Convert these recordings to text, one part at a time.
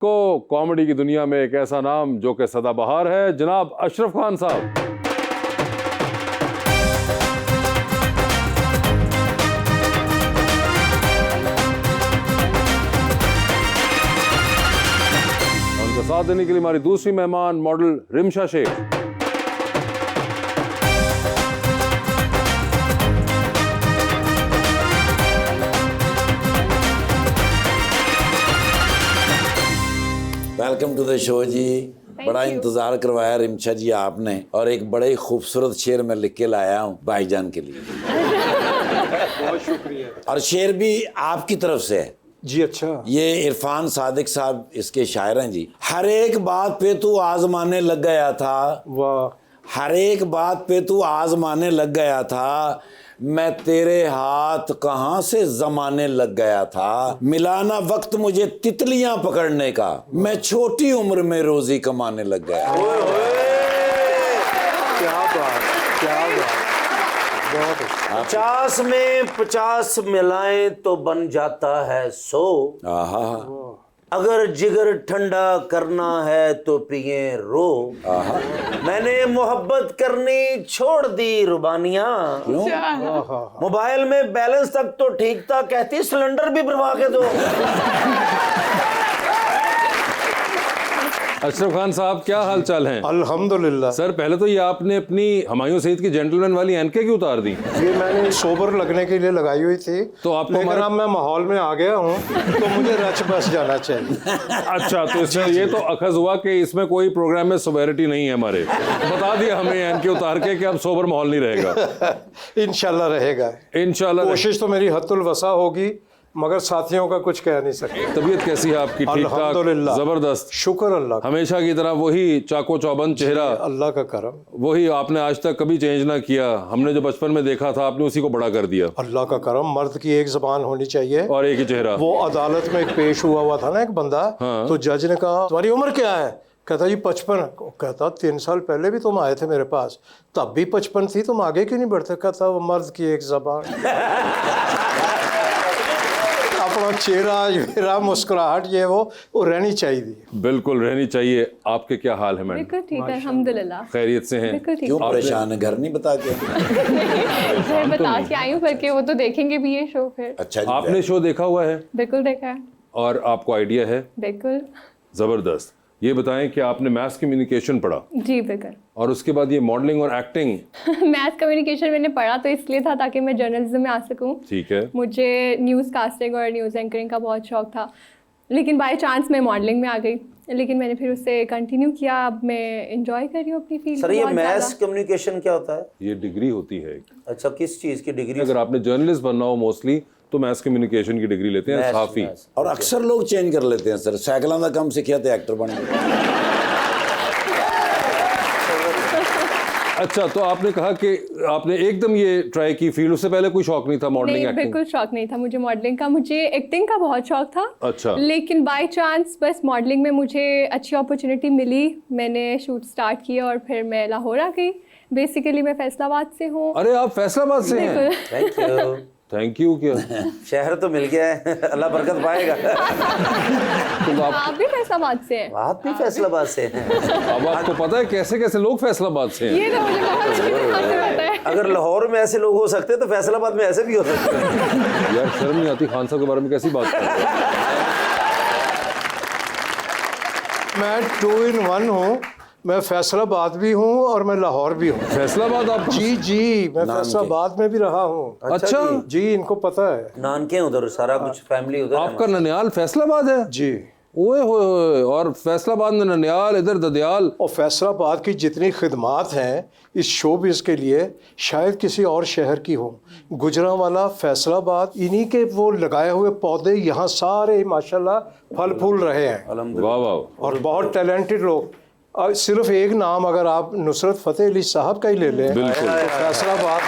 को कॉमेडी की दुनिया में एक ऐसा नाम जो कि सदाबहार है, जनाब अशरफ खान साहब। उनका साथ देने के लिए हमारी दूसरी मेहमान model Rimsha Shaikh. Welcome to the show जी। बड़ा इंतजार करवाया रिमशा जी आपने, और एक बड़े ही खूबसूरत शेर मैं लिख के लाया हूँ भाईजान के लिए। बहुत शुक्रिया। और शेर भी आपकी तरफ से है जी। अच्छा, ये इरफान सादिक साहब इसके शायर हैं जी। हर एक बात पे तू आजमाने लग गया था, वाह। हर एक बात पे तू आजमाने लग गया था, मैं तेरे हाथ कहाँ से जमाने लग गया था, मिलाना वक्त मुझे तितलियां पकड़ने का, मैं छोटी उम्र में रोजी कमाने लग गया। क्या बात, क्या बात, बहुत अच्छा। 50 में 50 मिलाएं तो बन जाता है 100। आहा, अगर जिगर ठंडा करना है तो पिए रो। मैंने मोहब्बत करनी छोड़ दी रुबानियां। मोबाइल में बैलेंस तक तो ठीक था, कहती सिलेंडर भी भरवा के दो। अशरफ खान साहब, क्या हाल चाल हैं? अल्हम्दुलिल्लाह। सर, पहले तो ये आपने अपनी हुमायूं सईद की जेंटलमैन वाली एनके क्यों उतार दी? ये मैंने सोबर लगने के लिए लगाई हुई थी, तो आपको लेकिन अब मैं माहौल में आ गया हूँ तो मुझे रच बस जाना चाहिए। अच्छा, तो इसमें ये तो अखज़ हुआ कि इसमें कोई प्रोग्राम में सोवेरिटी नहीं है हमारे। बता दिया हमें एनके उतार के कि अब सोबर माहौल नहीं रहेगा। इंशाल्लाह रहेगा। इंशाल्लाह। कोशिश तो मेरी हद्दुल वसा होगी, मगर साथियों का कुछ कह नहीं सकते। तबीयत कैसी है आपकी? ठीक ठाक? अल्हम्दुलिल्लाह, जबरदस्त, शुक्र अल्लाह का। हमेशा की तरह वही चाको चौबंद चेहरा, अल्लाह का करम। वही आपने आज तक कभी चेंज ना किया। हमने जो बचपन में देखा था आपने उसी को बड़ा कर दिया। अल्लाह का करम। मर्द की एक ज़बान होनी चाहिए और एक ही चेहरा। वो अदालत में एक पेश हुआ था ना एक बंदा, तो जज ने कहा तुम्हारी उम्र क्या है? कहता जी 55। कहता 3 साल पहले भी तुम आए थे मेरे पास, तब भी 55 थी, तुम आगे क्यों नहीं बढ़ते? कहता वो मर्द की एक ज़बान। अपना चेहरा मुस्कुराहट ये वो रहनी चाहिए। बिल्कुल रहनी चाहिए। आपके क्या हाल है मैडम? बिल्कुल ठीक है, अल्हम्दुलिल्लाह। खैरियत से हैं? बिल्कुल ठीक। क्यों परेशान है? घर नहीं बता के? मैं बता के आई हूँ, करके वो तो देखेंगे भी ये शो फिर। अच्छा जी। आपने शो देखा हुआ है बिल्कुल देखा है। और आपको आइडिया है? बिल्कुल। जबरदस्त। ये बताएं कि आपने मैथ्स कम्युनिकेशन पढ़ा जी बिल्कुल। और उसके बाद ये मॉडलिंग और एक्टिंग। मैथ कम्युनिकेशन मैंने पढ़ा तो इसलिए था ताकि मैं जर्नलिज्म में आ सकूं। ठीक है। मुझे न्यूज़ कास्टिंग और न्यूज़ एंकरिंग का बहुत शौक था, लेकिन बाय चांस मैं मॉडलिंग में आ गई, लेकिन मैंने फिर उससे कंटिन्यू किया। अब मैं इंजॉय कर रही हूँ अपनी फील्ड। सर, ये मैथ्स कम्युनिकेशन क्या होता है? ये डिग्री होती है। अच्छा, किस चीज़ की डिग्री? अगर आपने जर्नलिस्ट बनना हो मोस्टली तो मैथ्स कम्युनिकेशन की डिग्री लेते हैं काफी। और अक्सर लोग चेंज कर लेते हैं सर, साइकिलों का कम सीखिया तो एक्टर बन गए। अच्छा, तो आपने कहा कि आपने एकदम ये ट्राई की फील्ड, उससे पहले कोई शौक नहीं था मॉडलिंग नहीं, एक्टिंग? बिल्कुल शौक नहीं था मुझे मॉडलिंग का। मुझे एक्टिंग का बहुत शौक था। अच्छा। लेकिन बाय चांस बस मॉडलिंग में मुझे अच्छी अपॉर्चुनिटी मिली, मैंने शूट स्टार्ट किया और फिर मैं लाहौर आ गई। बेसिकली मैं फैसलाबाद से हूँ। अरे आप फैसलाबाद से हैं? बिल्कुल। Thank you. Thank you. क्या शहर तो मिल गया है, अल्लाह बरकत पाएगा। तो आप भी फैसलाबाद से हैं? आप भी फैसलाबाद से हैं? अब आपको पता है कैसे कैसे लोग फैसलाबाद से हैं? ये तो मुझे बहुत अच्छी तरह से पता है। अगर लाहौर में ऐसे लोग हो सकते तो फैसलाबाद में ऐसे भी हो सकते हैं। यार शर्म नहीं आती खान साहब के बारे में कैसी बात करते हैं? मैं 2 in 1 हूँ। मैं फैसलाबाद भी हूँ और मैं लाहौर भी हूँ। फैसलाबाद आप? जी, मैं फैसलाबाद में भी रहा हूँ। अच्छा जी, इनको पता है। नानके उधर, सारा कुछ फैमिली उधर है। आपका ननियाल फैसलाबाद है? जी। ओए होए, और फैसलाबाद में ननियाल, इधर ददियाल। और फैसलाबाद की जितनी खिदमात हैं इस शोबिज़ के लिए शायद किसी और शहर की हो। गुजरांवाला, फैसलाबाद, इन्हीं के वो लगाए हुए पौधे यहाँ सारे माशाल्लाह फल फूल रहे हैं। वाह वाह। और बहुत टैलेंटेड लोग। सिर्फ एक नाम अगर आप नुसरत फ़तेह अली साहब का ही ले लें, बिल्कुल। तो फैसलाबाद।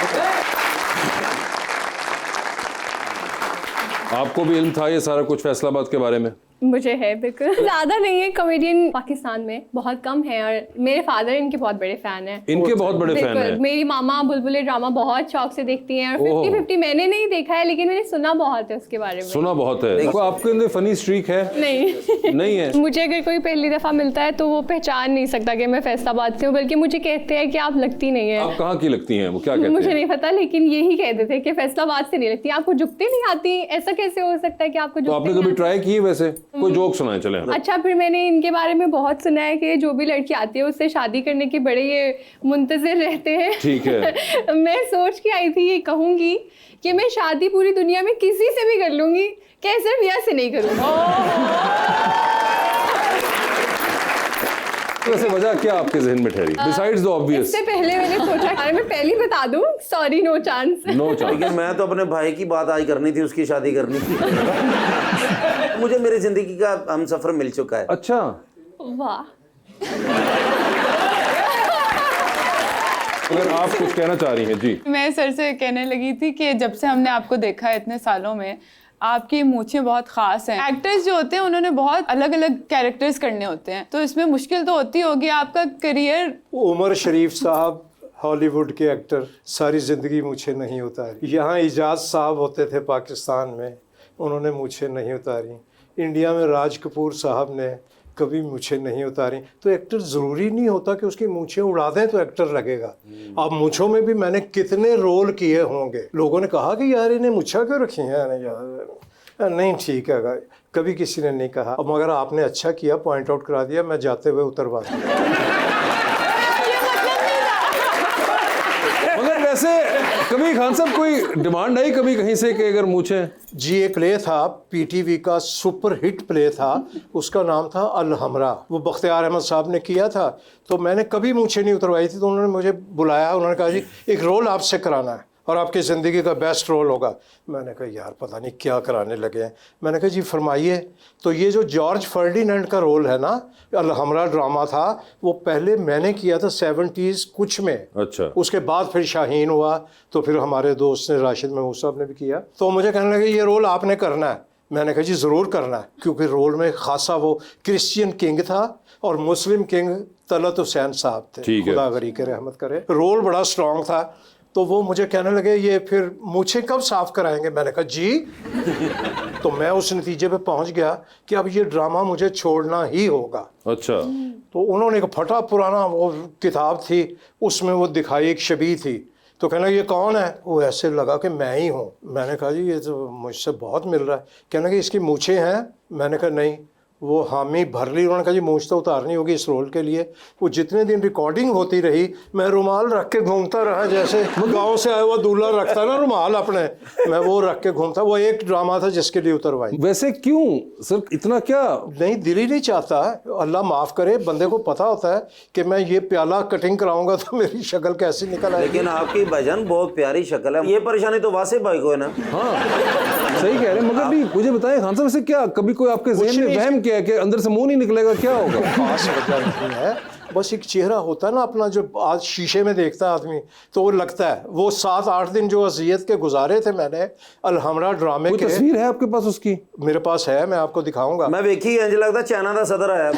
आपको भी इल्म था ये सारा कुछ फैसलाबाद के बारे में? मुझे है बिल्कुल। ज़्यादा नहीं है, कॉमेडियन पाकिस्तान में बहुत कम है और मेरे फादर इनके बहुत बड़े फ़ैन हैं। इनके बहुत बड़े फैन बिल्कुल, हैं। मेरी मामा बुलबुले ड्रामा बहुत शौक से देखती हैं और 50-50 मैंने नहीं देखा है लेकिन मैंने सुना बहुत है उसके बारे में। सुना बहुत है। देखो आपके अंदर फनी स्ट्रीक है? नहीं नहीं है। मुझे अगर कोई पहली दफ़ा मिलता है तो वो पहचान नहीं सकता कि मैं फैसलाबाद से हूँ, बल्कि मुझे कहते हैं कि आप लगती नहीं है। आप कहाँ की लगती हैं? वो क्या कहते मुझे हैं? नहीं पता, लेकिन यही कहते थे कि फैसलाबाद से नहीं लगती। आपको झुकती नहीं आती, ऐसा कैसे हो सकता है कि आपको तो झुकती आपने नहीं कभी आती? ट्राई की है वैसे? कोई जोक सुनाए चले। अच्छा, फिर मैंने इनके बारे में बहुत सुना है कि जो भी लड़की आती है उससे शादी करने के बड़े ये मुंतजिर रहते हैं। ठीक है। मैं सोच के आई थी ये कहूंगी कि मैं शादी पूरी दुनिया में किसी से भी कर लूंगी, कैसर मियां से नहीं करूंगी। वैसे वजह क्या आपके जहन में ठहरी बिसाइड्स द ऑब्वियस? इससे पहले मैंने सोचा, अरे मैं पहले ही बता दूं, sorry, no chance. No chance. लेकिन मैं तो अपने भाई की बात आज करनी थी, उसकी शादी करनी थी। मुझे मेरी जिंदगी का हम सफर मिल चुका है। अच्छा, वाह। अगर आप कुछ कहना चाह रही हैं जी। मैं सर से कहने लगी थी कि जब से हमने आपको देखा है इतने सालों में, आपकी मूंछें बहुत खास हैं। एक्टर्स जो होते हैं उन्होंने बहुत अलग अलग कैरेक्टर्स करने होते हैं, तो इसमें मुश्किल तो होती होगी। आपका करियर। उमर शरीफ साहब हॉलीवुड के एक्टर, सारी ज़िंदगी मूछें नहीं उतारी। यहाँ इजाज़ साहब होते थे पाकिस्तान में, उन्होंने मूछें नहीं उतारी। इंडिया में राज कपूर साहब ने कभी मूछें नहीं उतारी। तो एक्टर ज़रूरी नहीं होता कि उसकी मूछें उड़ा दें तो एक्टर लगेगा। अब मूछों में भी मैंने कितने रोल किए होंगे। लोगों ने कहा कि यार इन्हें मूछा क्यों रखी है? नहीं यार, नहीं ठीक है, कभी किसी ने नहीं कहा। अब मगर आपने अच्छा किया, पॉइंट आउट करा दिया, मैं जाते हुए उतरवा दिया। मगर वैसे कभी खान साहब कोई डिमांड आई कभी कहीं से कि अगर मूछें? जी, एक प्ले था पीटीवी का, सुपर हिट प्ले था, उसका नाम था अल हमरा। वो बख्तियार अहमद साहब ने किया था। तो मैंने कभी मूछें नहीं उतरवाई थी, तो उन्होंने मुझे बुलाया, उन्होंने कहा जी एक रोल आपसे कराना है और आपकी ज़िंदगी का बेस्ट रोल होगा। मैंने कहा यार पता नहीं क्या कराने लगे हैं। मैंने कहा जी फरमाइए। तो ये जो जॉर्ज फर्डिनेंड का रोल है ना, अल हमरा ड्रामा था, वो पहले मैंने किया था 70s कुछ में। अच्छा। उसके बाद फिर शाहीन हुआ, तो फिर हमारे दोस्त ने, राशिद महमूद साहब ने भी किया। तो मुझे कहने लगे ये रोल आपने करना है। मैंने कहा जी ज़रूर करना है, क्योंकि रोल में खासा वो क्रिश्चियन किंग था और मुस्लिम किंग तलत हुसैन साहब थे, ठीक है। खुदा गरी के रहमत करे। रोल बड़ा स्ट्रॉन्ग था। तो वो मुझे कहने लगे ये फिर मुझे कब साफ कराएंगे? मैंने कहा जी। तो मैं उस नतीजे पे पहुंच गया कि अब ये ड्रामा मुझे छोड़ना ही होगा। अच्छा। तो उन्होंने एक फटा पुराना वो किताब थी, उसमें वो दिखाई एक शबी थी। तो कहना ये कौन है? वो ऐसे लगा कि मैं ही हूँ। मैंने कहा जी ये तो मुझसे बहुत मिल रहा है। कहना कि इसकी मूछें हैं? मैंने कहा नहीं। वो हामी भर ली। उन्होंने कहा जी मूछ तो उतारनी होगी इस रोल के लिए। वो जितने दिन रिकॉर्डिंग होती रही, मैं रुमाल रख के घूमता रहा, जैसे गांव से आया हुआ दूल्हा रखता ना रुमाल अपने, मैं वो रख के घूमता। वो एक ड्रामा था जिसके लिए उतरवाई। वैसे क्यों सर, इतना क्या? नहीं, दिल ही नहीं चाहता। अल्लाह माफ़ करे, बंदे को पता होता है कि मैं ये प्याला कटिंग कराऊंगा तो मेरी शक्ल कैसी निकल आएगी। लेकिन आपकी भजन बहुत प्यारी शक्ल है। ये परेशानी तो वासे भाई को है ना। हाँ सही कह रहे हैं। मगर भी मुझे बताएं खान साहब, वैसे क्या कभी कोई आपके जहन में वहम किया है कि अंदर से मुंह नहीं निकलेगा? क्या होगा? खास वजह नहीं है, बस एक चेहरा होता है ना अपना, जो आज शीशे में देखता है आदमी तो वो लगता है। वो 7-8 दिन जो अजियत के गुजारे थे मैंने अल हमरा ड्रामे कोई के। तस्वीर है आपके पास उसकी? मेरे पास है, मैं आपको दिखाऊंगा। मैं देखी, इंज लगता चाइना का सदर आया।